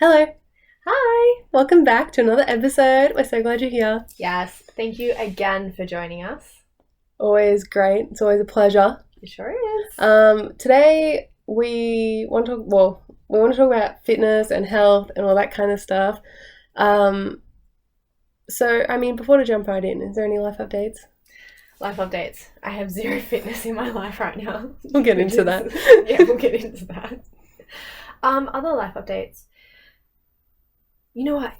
Hello. Hi! Welcome back to another episode. We're so glad you're here. Yes, thank you again for joining us. Always great. It's always a pleasure. It sure is. Today we want to talk about fitness and health and all that kind of stuff. Before to jump right in, is there any life updates? Life updates. I have zero fitness in my life right now. We'll get into that. Yeah, we'll get into that. Other life updates. You know what?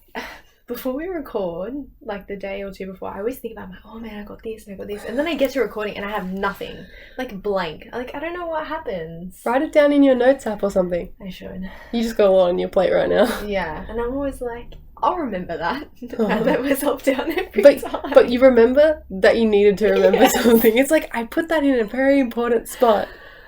Before we record, like the day or two before, I always think about, oh man, I got this and I got this. And then I get to recording and I have nothing. Like blank. I don't know what happens. Write it down in your notes app or something. I should. You just got a lot on your plate right now. Yeah. And I'm always like, I'll remember that. I let myself down every time. But you remember that you needed to remember Yes. something. It's like, I put that in a very important spot.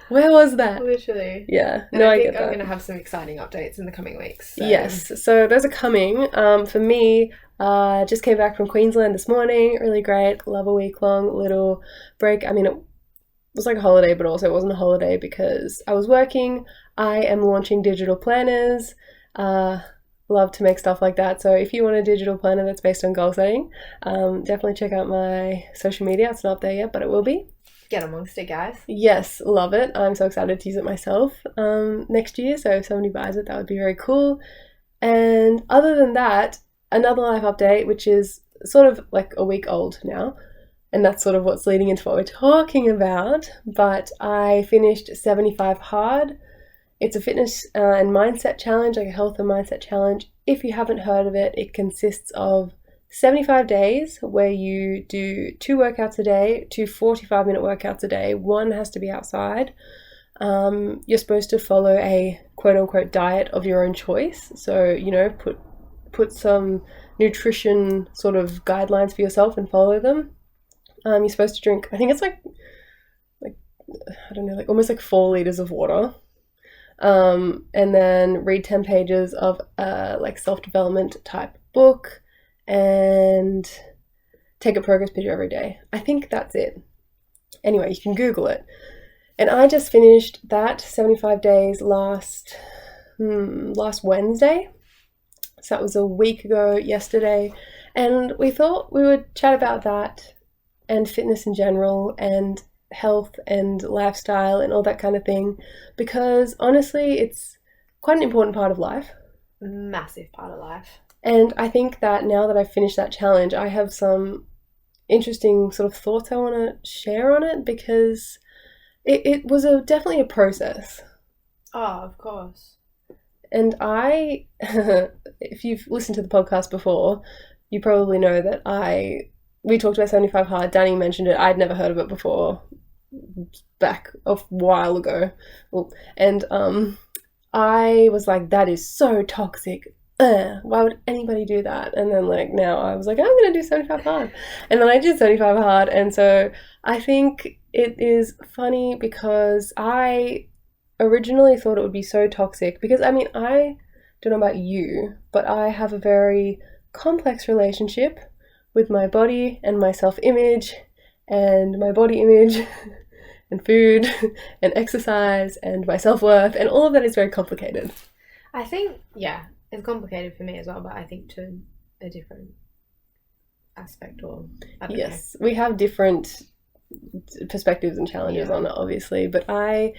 Where was that? Literally. Yeah. And No, I I think get I'm that. going to have some exciting updates in the coming weeks. So. Yes, so those are coming. For me, just came back from Queensland this morning. Really great. Love a week-long little break. I mean, it was like a holiday, but also it wasn't a holiday because I was working. I am launching digital planners. Love to make stuff like that. So if you want a digital planner that's based on goal setting, definitely check out my social media. It's not up there yet, but it will be. Get amongst it, guys. Yes, love it. I'm so excited to use it myself next year. So if somebody buys it, that would be very cool. And other than that, another life update, which is sort of like a week old now. And that's sort of what's leading into what we're talking about. But I finished 75 Hard. It's a fitness and mindset challenge, like a health and mindset challenge. If you haven't heard of it, it consists of 75 days where you do 2 workouts a day, 2 45-minute workouts a day. One has to be outside. You're supposed to follow a quote-unquote diet of your own choice. So, put some nutrition sort of guidelines for yourself and follow them. You're supposed to drink, I think it's like I don't know, like almost like 4 liters of water. And then read 10 pages of like self-development type book. And take a progress picture every day. I think that's it. Anyway, you can Google it. And I just finished that 75 days last Wednesday. So that was a week ago yesterday. And we thought we would chat about that and fitness in general and health and lifestyle and all that kind of thing. Because honestly, it's quite an important part of life. Massive part of life. And I think that now that I've finished that challenge, I have some interesting sort of thoughts I want to share on it because it was definitely a process. Oh, of course. And if you've listened to the podcast before, you probably know that we talked about 75 Hard. Danny mentioned it. I'd never heard of it before, back a while ago. And I was like, that is so toxic. Why would anybody do that? And then now I was like, I'm going to do 75 Hard. And then I did 75 Hard. And so I think it is funny because I originally thought it would be so toxic because, I don't know about you, but I have a very complex relationship with my body and my self-image and my body image and food and exercise and my self-worth, and all of that is very complicated. I think, yeah. It's complicated for me as well, but I think to a different aspect or I don't know. We have different perspectives and challenges on it, obviously, but I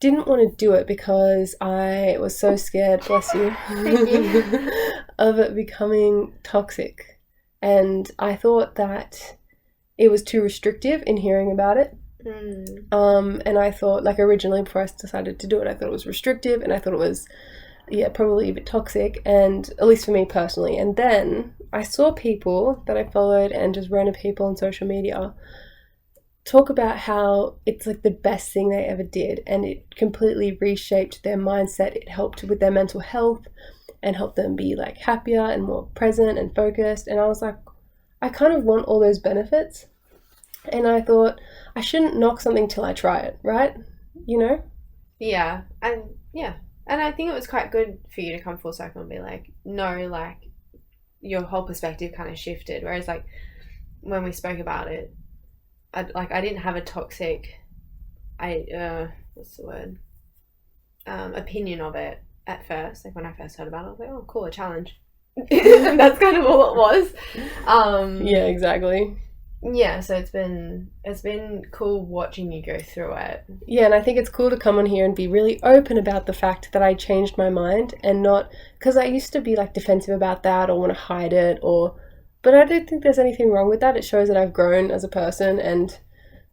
didn't want to do it because I was so scared, bless you, Thank you. of it becoming toxic. And I thought that it was too restrictive in hearing about it. And I thought, originally before I decided to do it, I thought it was restrictive and I thought it was probably a bit toxic, and at least for me personally. And then I saw people that I followed and just random people on social media talk about how it's like the best thing they ever did, and it completely reshaped their mindset. It helped with their mental health and helped them be happier and more present and focused. And I was like, I kind of want all those benefits. And I thought I shouldn't knock something till I try it, right? Yeah. And I think it was quite good for you to come full circle and be like, no, your whole perspective kind of shifted. Whereas when we spoke about it, I didn't have a toxic, opinion of it. at first. Like when I first heard about it, I was like, oh, cool, a challenge. And that's kind of all it was. Yeah, exactly. Yeah, so it's been cool watching you go through it. Yeah, and I think it's cool to come on here and be really open about the fact that I changed my mind, and not because I used to be like defensive about that or want to hide it, but I don't think there's anything wrong with that. It shows that I've grown as a person, and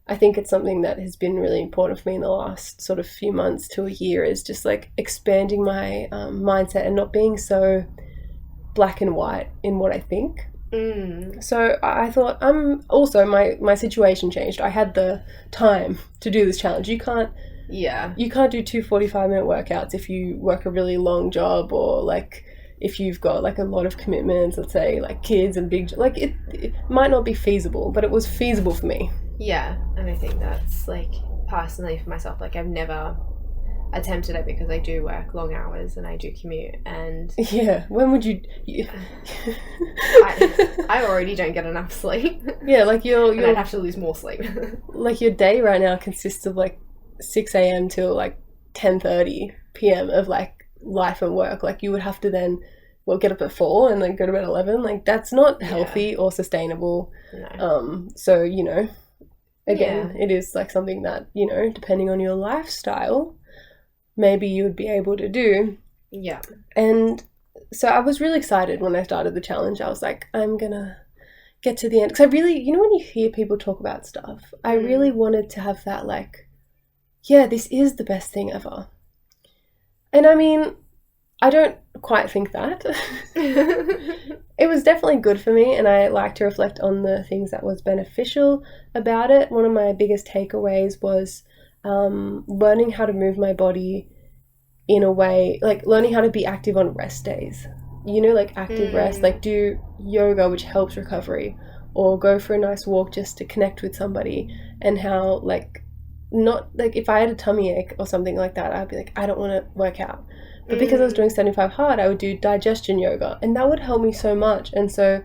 I think it's something that has been really important for me in the last sort of few months to a year, is just like expanding my mindset and not being so black and white in what I think. So I thought, also my situation changed. I had the time to do this challenge. You can't do 2 45-minute workouts if you work a really long job, or like if you've got like a lot of commitments, let's say like kids and like it might not be feasible, but it was feasible for me. Yeah, and I think that's like personally for myself, like I've never attempted it because I do work long hours and I do commute, and yeah, when would you I already don't get enough sleep. Yeah, like you'd I'd have to lose more sleep. Like your day right now consists of like 6 a.m. till like 10:30 p.m. of like life and work. Like you would have to then get up at 4 and then go to bed at 11. Like that's not healthy or sustainable. No. So again, it is like something that, depending on your lifestyle, maybe you would be able to do. Yeah. And so I was really excited when I started the challenge. I was like, I'm gonna get to the end, because I really, when you hear people talk about stuff, I really wanted to have that like, yeah, this is the best thing ever. And I mean, I don't quite think that. It was definitely good for me, and I like to reflect on the things that was beneficial about it. One of my biggest takeaways was learning how to move my body in a way, like learning how to be active on rest days, like active rest, like do yoga, which helps recovery, or go for a nice walk just to connect with somebody. And how like, not like if I had a tummy ache or something like that, I'd be like, I don't want to work out, but because I was doing 75 hard, I would do digestion yoga, and that would help me so much. And so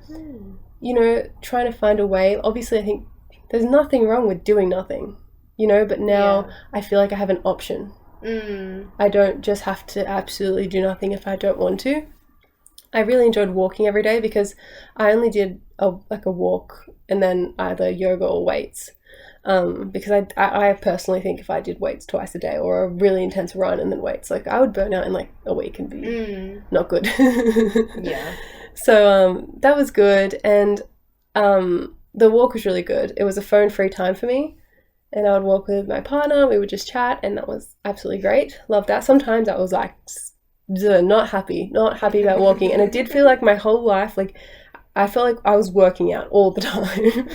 trying to find a way, obviously I think there's nothing wrong with doing nothing, but now I feel like I have an option. I don't just have to absolutely do nothing if I don't want to. I really enjoyed walking every day, because I only did a walk and then either yoga or weights, because I personally think if I did weights twice a day, or a really intense run and then weights, like I would burn out in like a week and be not good. Yeah. So that was good, and the walk was really good. It was a phone-free time for me, and I would walk with my partner. We would just chat, and that was absolutely great. Loved that. Sometimes I was like not happy about walking, and it did feel like my whole life, like I felt like I was working out all the time.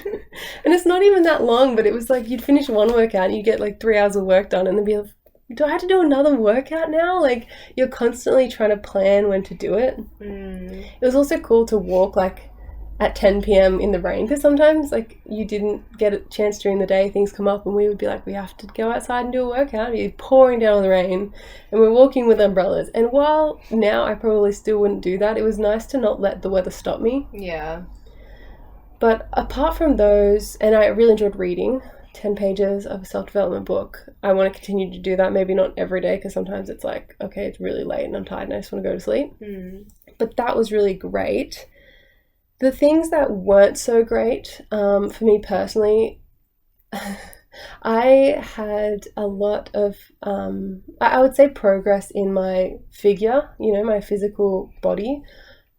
And it's not even that long, but it was like you'd finish one workout and you get like 3 hours of work done, and then be like, do I have to do another workout now? Like you're constantly trying to plan when to do it. It was also cool to walk like at 10 p.m. in the rain, because sometimes like you didn't get a chance during the day, things come up and we would be like, we have to go outside and do a workout. It'd be pouring down in the rain and we're walking with umbrellas. And while now I probably still wouldn't do that, it was nice to not let the weather stop me. Yeah. But apart from those, and I really enjoyed reading 10 pages of a self-development book. I want to continue to do that, maybe not every day, because sometimes it's like, okay, it's really late and I'm tired and I just want to go to sleep. But that was really great. The things that weren't so great, for me personally, I had a lot of, I would say, progress in my figure, my physical body.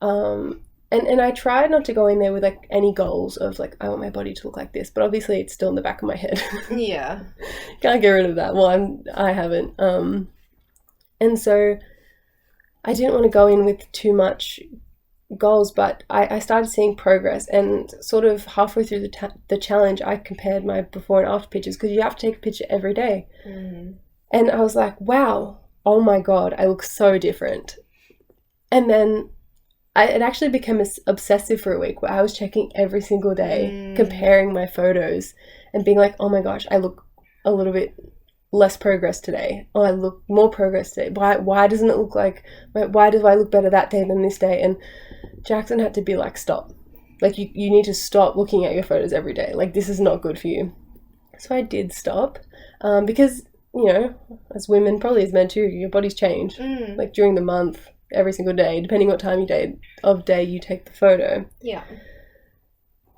And I tried not to go in there with like any goals of like, I want my body to look like this, but obviously it's still in the back of my head. Yeah. Can't get rid of that. Well, I haven't. And so I didn't want to go in with too much goals, but I started seeing progress, and sort of halfway through the challenge, I compared my before and after pictures, because you have to take a picture every day. And I was like, wow, oh my God, I look so different. And then it actually became obsessive for a week, where I was checking every single day, comparing my photos and being like, oh my gosh, I look a little bit less progress today. Oh, I look more progress today. Why doesn't it look like, why do I look better that day than this day? And Jackson had to be like, stop. Like, you need to stop looking at your photos every day. Like, this is not good for you. So I did stop, because you know, as women, probably as men too, your bodies change. Like during the month, every single day, depending what time of day you take the photo. Yeah.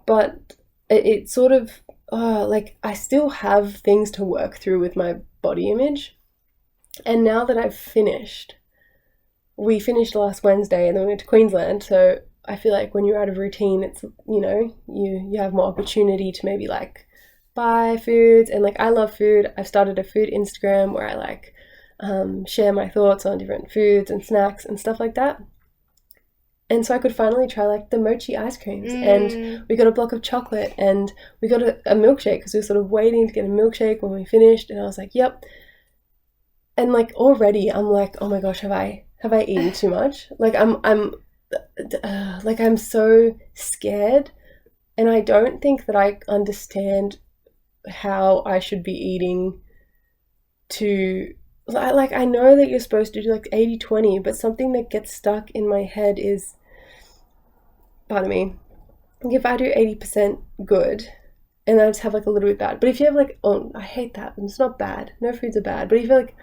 But it sort of, like, I still have things to work through with my body image. And now that we finished last Wednesday and then we went to Queensland, so I feel like when you're out of routine, it's, you know, you have more opportunity to maybe like buy foods. And like, I love food. I've started a food Instagram where I like share my thoughts on different foods and snacks and stuff like that. And so I could finally try like the mochi ice creams, and we got a block of chocolate, and we got a milkshake because we were sort of waiting to get a milkshake when we finished. And I was like, yep. And like already I'm like, oh my gosh, have I eaten too much? Like I'm so scared, and I don't think that I understand how I should be eating to, like, I know that you're supposed to do like 80-20, but something that gets stuck in my head is, pardon me, if I do 80% good and I just have like a little bit bad, but if you have like, oh, I hate that, it's not bad, no foods are bad, but if you have like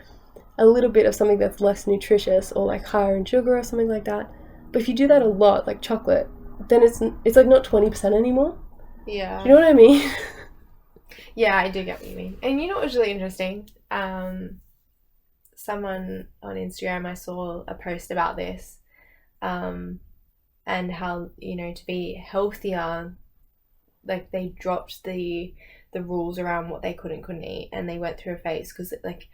a little bit of something that's less nutritious or like higher in sugar or something like that, but if you do that a lot, like chocolate, then it's like not 20% anymore. Yeah. Do you know what I mean? Yeah, I do get what you mean. And you know what was really interesting? Someone on Instagram, I saw a post about this, and how, you know, to be healthier, like they dropped the rules around what they couldn't eat, and they went through a phase because like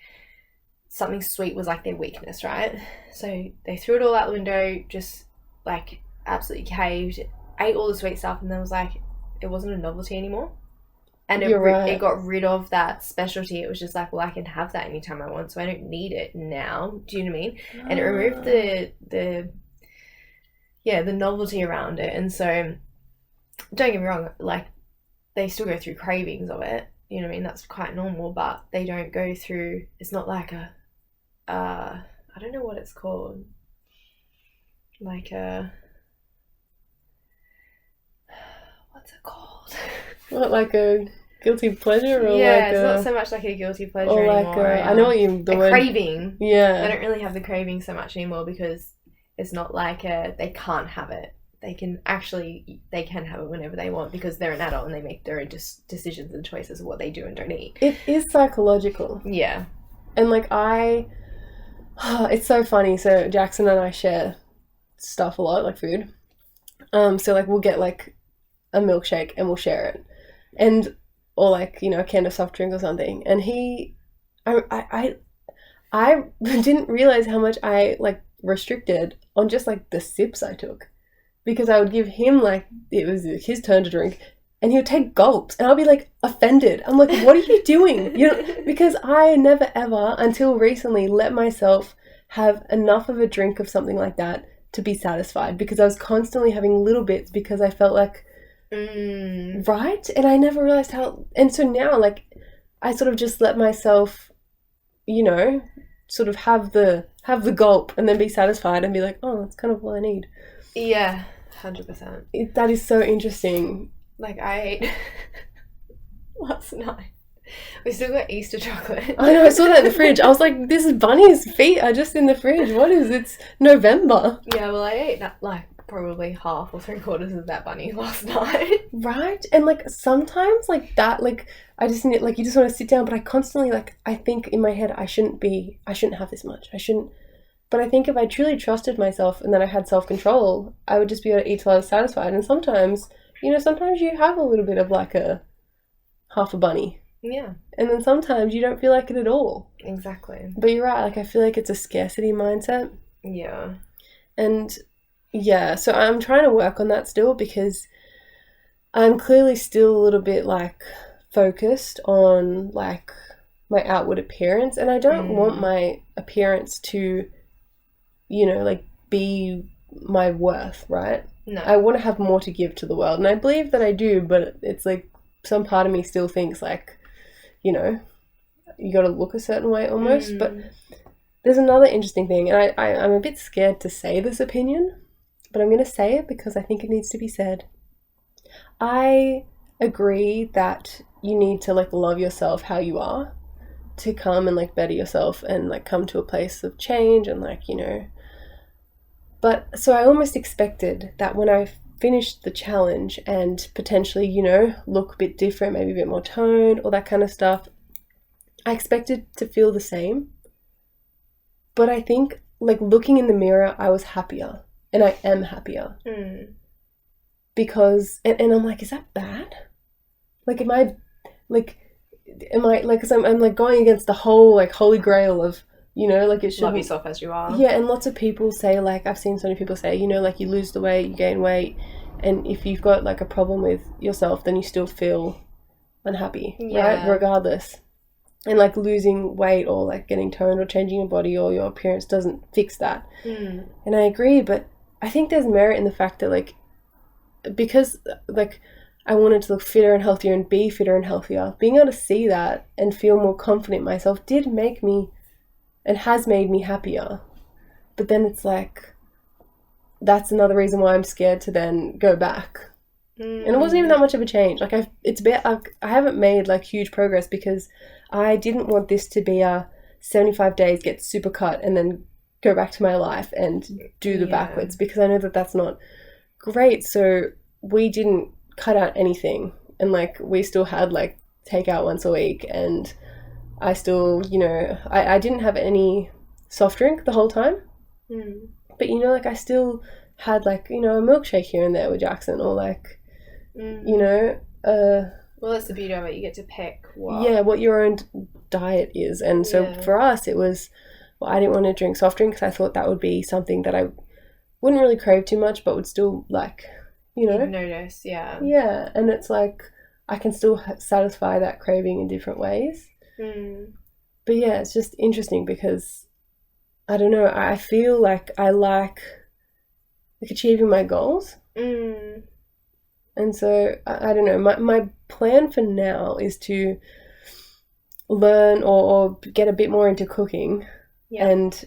something sweet was like their weakness, right? So they threw it all out the window, just like absolutely caved, ate all the sweet stuff, and then was like, it wasn't a novelty anymore. And it got rid of that specialty. It was just like, well, I can have that anytime I want, so I don't need it now. Do you know what I mean? And it removed the novelty around it. And so, don't get me wrong, like, they still go through cravings of it. You know what I mean? That's quite normal, but they don't go through, it's not like I don't know what it's called. Like what's it called? What, like a guilty pleasure? Or yeah, like it's not so much like a guilty pleasure or like anymore. I know what you the word craving. Yeah. I don't really have the craving so much anymore because it's not like they can't have it. They can have it whenever they want because they're an adult and they make their own decisions and choices of what they do and don't eat. It is psychological. Yeah. And like it's so funny. So Jackson and I share stuff a lot, like food. So like we'll get like a milkshake and we'll share it, or like, you know, a can of soft drink or something. And I didn't realize how much I like restricted on just like the sips I took, because I would give him like, it was his turn to drink, and he would take gulps, and I'll be like offended. I'm like, what are you doing? You know, because I never ever until recently let myself have enough of a drink of something like that to be satisfied, because I was constantly having little bits because I felt like right, and I never realized how. And so now, like, I sort of just let myself, you know, sort of have the gulp and then be satisfied and be like, oh, that's kind of all I need. Yeah, 100%. That is so interesting. Like, I ate last night. We still got Easter chocolate. I know, I saw that in the fridge. I was like, this bunny's feet are just in the fridge. What is it? It's November. Yeah, well, I ate that, like, probably half or 3/4 of that bunny last night. Right? And like sometimes like that, like I just need, like, you just want to sit down, but I constantly, like, I think in my head I shouldn't have this much. I shouldn't. But I think if I truly trusted myself and then I had self-control, I would just be able to eat till I was satisfied. And sometimes, you know, sometimes you have a little bit of like a half a bunny. Yeah. And then sometimes you don't feel like it at all. Exactly. But you're right, like I feel like it's a scarcity mindset. Yeah. And yeah, so I'm trying to work on that still, because I'm clearly still a little bit like focused on like my outward appearance, and I don't want my appearance to, you know, like be my worth, right? No. I want to have more to give to the world, and I believe that I do, but it's like some part of me still thinks like, you know, you got to look a certain way almost. But there's another interesting thing, and I'm a bit scared to say this opinion, but I'm going to say it because I think it needs to be said. I agree that you need to like love yourself how you are, to come and like better yourself and like come to a place of change and like, you know. But so I almost expected that when I finished the challenge and potentially, you know, look a bit different, maybe a bit more toned, all that kind of stuff, I expected to feel the same. But I think like looking in the mirror, I was happier, and I am happier. Because, and I'm like, is that bad? Like, am I like, because I'm like going against the whole like holy grail of, you know, like it should love yourself as you are. Yeah, and lots of people say, like, I've seen so many people say, you know, like you lose the weight, you gain weight, and if you've got like a problem with yourself, then you still feel unhappy, right? Regardless. And like losing weight or like getting toned or changing your body or your appearance doesn't fix that. And I agree, but I think there's merit in the fact that like, because like I wanted to look fitter and healthier and be fitter and healthier, being able to see that and feel more confident in myself did make me and has made me happier. But then it's like, that's another reason why I'm scared to then go back. And it wasn't even that much of a change. Like I haven't made like huge progress because I didn't want this to be a 75 days, get super cut and then go back to my life and do the backwards, because I know that that's not great. So we didn't cut out anything, and like we still had like takeout once a week, and I still, you know, I didn't have any soft drink the whole time. But you know, like I still had like, you know, a milkshake here and there with Jackson, or like you know, well, that's the beauty of it. You get to pick what your own diet is. And so for us it was, well, I didn't want to drink soft drink because I thought that would be something that I wouldn't really crave too much, but would still like, you know, notice. And it's like I can still satisfy that craving in different ways. But yeah, it's just interesting because I don't know, I feel like I like achieving my goals. And so, I don't know, my plan for now is to learn or get a bit more into cooking and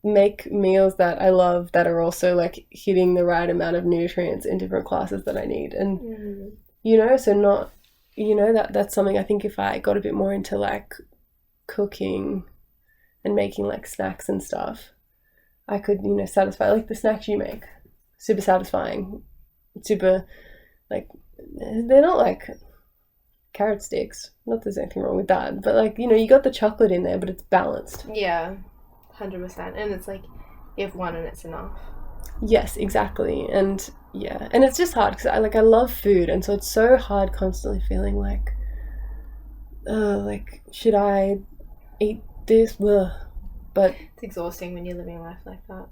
make meals that I love that are also like hitting the right amount of nutrients in different classes that I need. And, you know, so not, you know, that's something I think if I got a bit more into like cooking and making like snacks and stuff, I could, you know, satisfy like the snacks you make. Super satisfying, super. Like, they're not like carrot sticks. Not that there's anything wrong with that. But, like, you know, you got the chocolate in there, but it's balanced. Yeah, 100%. And it's like, you have one and it's enough. Yes, exactly. And, yeah. And it's just hard because I love food. And so it's so hard constantly feeling like, should I eat this? Ugh. But it's exhausting when you're living life like that.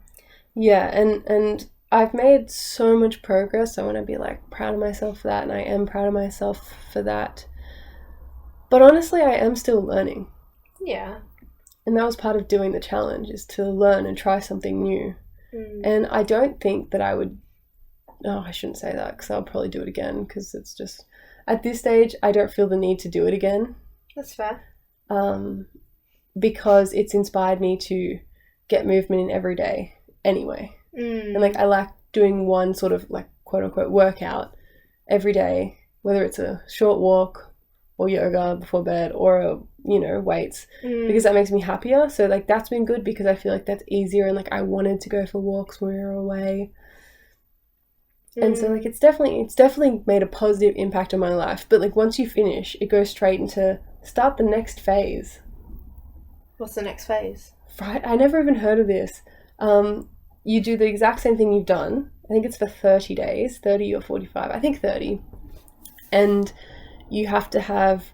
Yeah, and I've made so much progress. I want to be like proud of myself for that, and I am proud of myself for that. But honestly, I am still learning. Yeah. And that was part of doing the challenge, is to learn and try something new. And I don't think that I would, I shouldn't say that because I'll probably do it again, because it's just, at this stage, I don't feel the need to do it again. That's fair. Because it's inspired me to get movement in every day anyway. And like I like doing one sort of like quote unquote workout every day, whether it's a short walk or yoga before bed or you know, weights, because that makes me happier. So like that's been good because I feel like that's easier, and like I wanted to go for walks when we were away. And so like it's definitely made a positive impact on my life. But like once you finish, it goes straight into start the next phase. What's the next phase? Right, I never even heard of this. You do the exact same thing you've done. I think it's for 30 days, 30 or 45. I think 30. And you have to have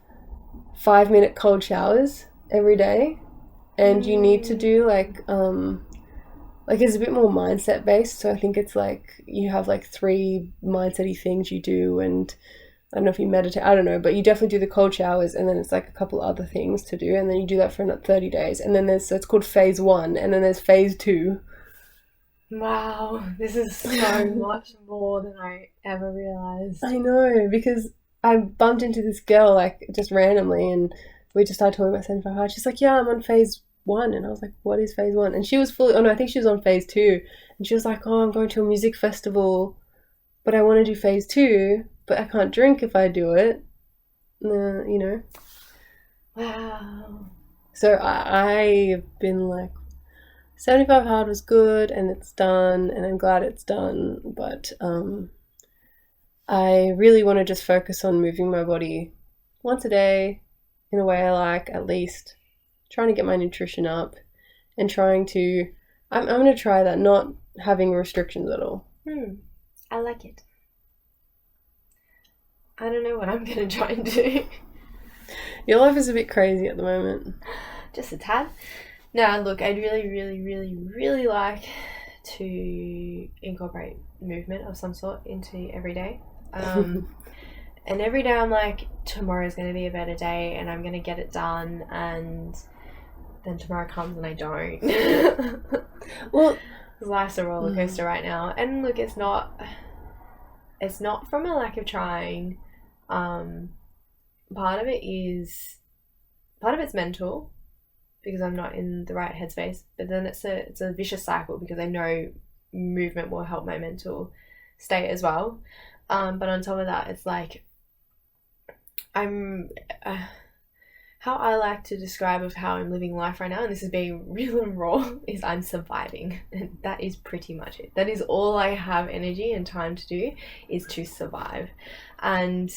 5-minute cold showers every day. And you need to do like it's a bit more mindset based. So I think it's like you have like 3 mindset-y things you do, and I don't know if you meditate, I don't know, but you definitely do the cold showers, and then it's like a couple other things to do, and then you do that for another 30 days. And then it's called phase 1, and then there's phase 2. Wow, this is so much more than I ever realised. I know, because I bumped into this girl like just randomly, and we just started talking about 75 hard. She's like, yeah, I'm on phase 1, and I was like, what is phase 1? And she was I think she was on phase 2, and she was like, oh, I'm going to a music festival, but I want to do phase 2, but I can't drink if I do it. You know. Wow. So I've been like, 75 hard was good and it's done and I'm glad it's done, but I really want to just focus on moving my body once a day in a way I like, at least trying to get my nutrition up and trying to, I'm going to try that, not having restrictions at all. I like it. I don't know what I'm going to try and do. Your life is a bit crazy at the moment. Just a tad. No, look, I'd really, really, really, really like to incorporate movement of some sort into every day. And every day I'm like, tomorrow's going to be a better day and I'm going to get it done, and then tomorrow comes and I don't. Well, life's a roller coaster right now. And look, it's not from a lack of trying. Part of it's mental, because I'm not in the right headspace, but then it's a vicious cycle, because I know movement will help my mental state as well. But on top of that, it's like I'm how I like to describe of how I'm living life right now, and this is being real and raw, is I'm surviving. And that is pretty much it. That is all I have energy and time to do, is to survive. And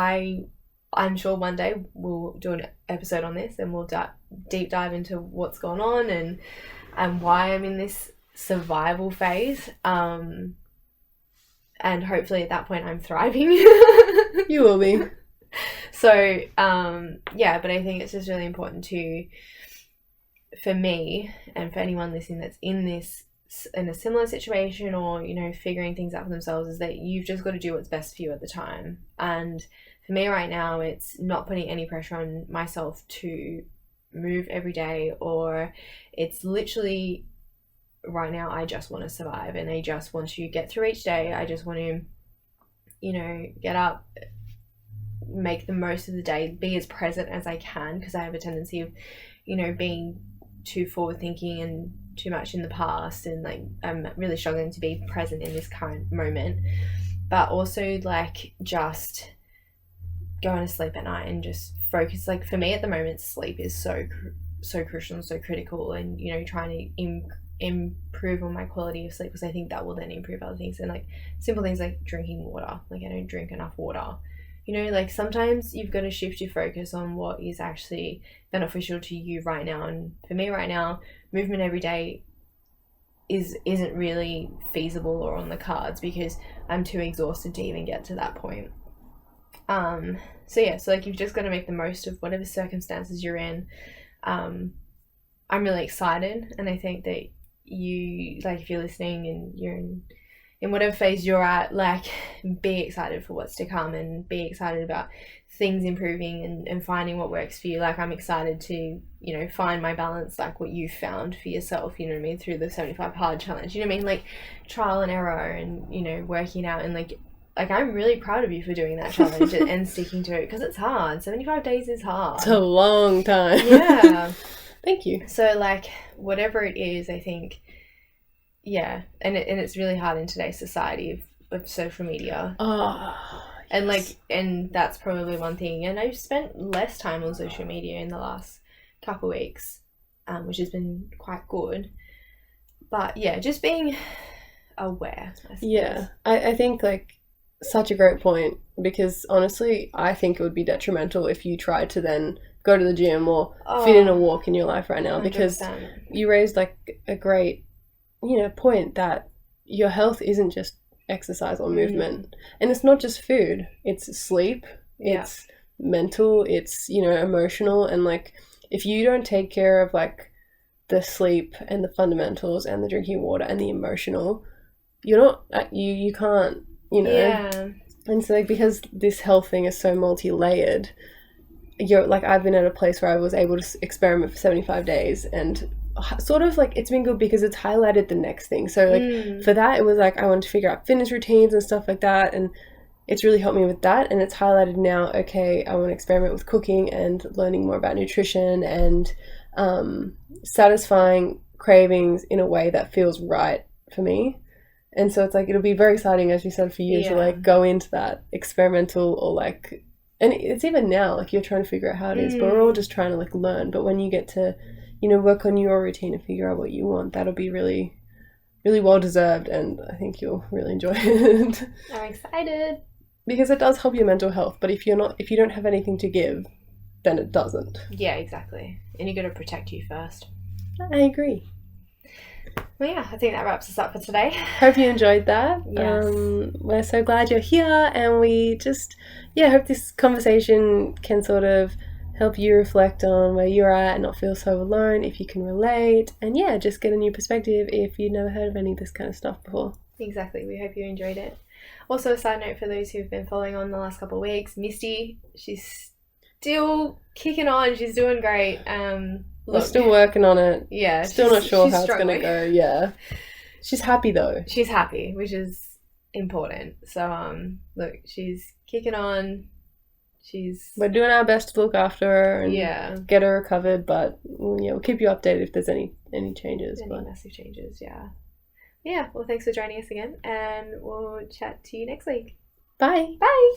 I'm sure one day we'll do an episode on this and we'll deep dive into what's going on and why I'm in this survival phase. And hopefully at that point I'm thriving. You will be. So, yeah, but I think it's just really important for me and for anyone listening that's in a similar situation, or, you know, figuring things out for themselves, is that you've just got to do what's best for you at the time. And for me right now, it's not putting any pressure on myself to move every day, or it's literally right now I just want to survive and I just want to get through each day. I just want to, you know, get up, make the most of the day, be as present as I can, because I have a tendency of, you know, being too forward thinking and too much in the past, and like I'm really struggling to be present in this current moment. But also like just going to sleep at night and just focus. Like for me at the moment, sleep is so crucial and so critical, and, you know, trying to improve on my quality of sleep, because I think that will then improve other things. And like simple things like drinking water. Like I don't drink enough water. You know, like sometimes you've got to shift your focus on what is actually beneficial to you right now. And for me right now, movement every day isn't really feasible or on the cards, because I'm too exhausted to even get to that point. So yeah, so like you've just got to make the most of whatever circumstances you're in. I'm really excited, and I think that you, like, if you're listening and you're in whatever phase you're at, like, be excited for what's to come and be excited about things improving and finding what works for you. Like, I'm excited to, you know, find my balance, like what you found for yourself, you know what I mean, through the 75 hard challenge, you know what I mean, like trial and error and, you know, working out, and like I'm really proud of you for doing that challenge and sticking to it, because it's hard. 75 days is hard. It's a long time. Yeah. Thank you. So like whatever it is, I think, yeah, and it's really hard in today's society of social media. Oh, and like, and that's probably one thing. And I've spent less time on social media in the last couple of weeks, which has been quite good. But yeah, just being aware, I suppose. Yeah, I think like such a great point, because honestly, I think it would be detrimental if you tried to then go to the gym or fit in a walk in your life right now, 100%. because you raised like a great, you know, point that your health isn't just exercise or movement, and it's not just food, it's sleep, it's mental, it's, you know, emotional. And like if you don't take care of like the sleep and the fundamentals and the drinking water and the emotional, you're not you can't, you know. Yeah. And so like, because this health thing is so multi-layered, you're like, I've been at a place where I was able to experiment for 75 days, and sort of like it's been good because it's highlighted the next thing. So like for that, it was like I wanted to figure out fitness routines and stuff like that, and it's really helped me with that. And it's highlighted now, okay, I want to experiment with cooking and learning more about nutrition and satisfying cravings in a way that feels right for me. And so it's like, it'll be very exciting, as you said, for you to like go into that experimental or like and it's even now, like, you're trying to figure out how it is, but we're all just trying to, like, learn. But when you get to, you know, work on your routine and figure out what you want, that'll be really, really well deserved, and I think you'll really enjoy it. I'm excited. Because it does help your mental health, but if you don't have anything to give, then it doesn't. Yeah, exactly. And you got to protect you first. I agree. Well, yeah, I think that wraps us up for today. Hope you enjoyed that. Yes. We're so glad you're here, and we just, hope this conversation can sort of help you reflect on where you're at and not feel so alone if you can relate, and just get a new perspective if you've never heard of any of this kind of stuff before. Exactly. We hope you enjoyed it. Also, a side note for those who've been following on the last couple of weeks, Misty, she's still kicking on. She's doing great. We're still working on it. Yeah. Still not sure how it's going to go. Yeah. She's happy though. She's happy, which is important. So, look, she's kicking on. We're doing our best to look after her and get her recovered, but we'll keep you updated if there's any changes. Massive changes, Yeah, well, thanks for joining us again, and we'll chat to you next week. Bye. Bye.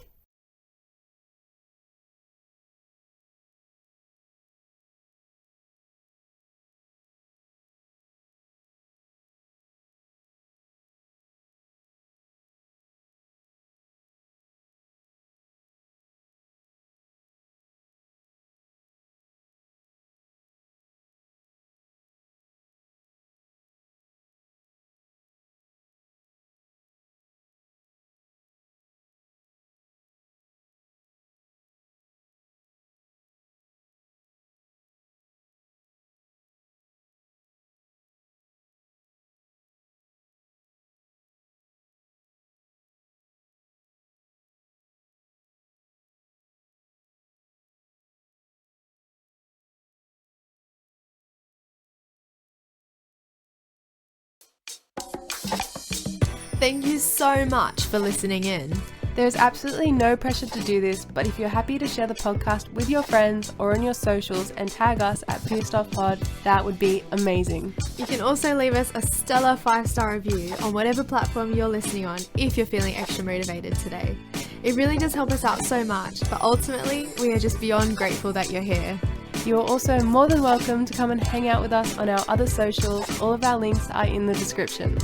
Thank you so much for listening in. There's absolutely no pressure to do this, but if you're happy to share the podcast with your friends or on your socials and tag us at Pierced Off Pod, that would be amazing. You can also leave us a stellar 5-star review on whatever platform you're listening on if you're feeling extra motivated today. It really does help us out so much, but ultimately, we are just beyond grateful that you're here. You are also more than welcome to come and hang out with us on our other socials. All of our links are in the description.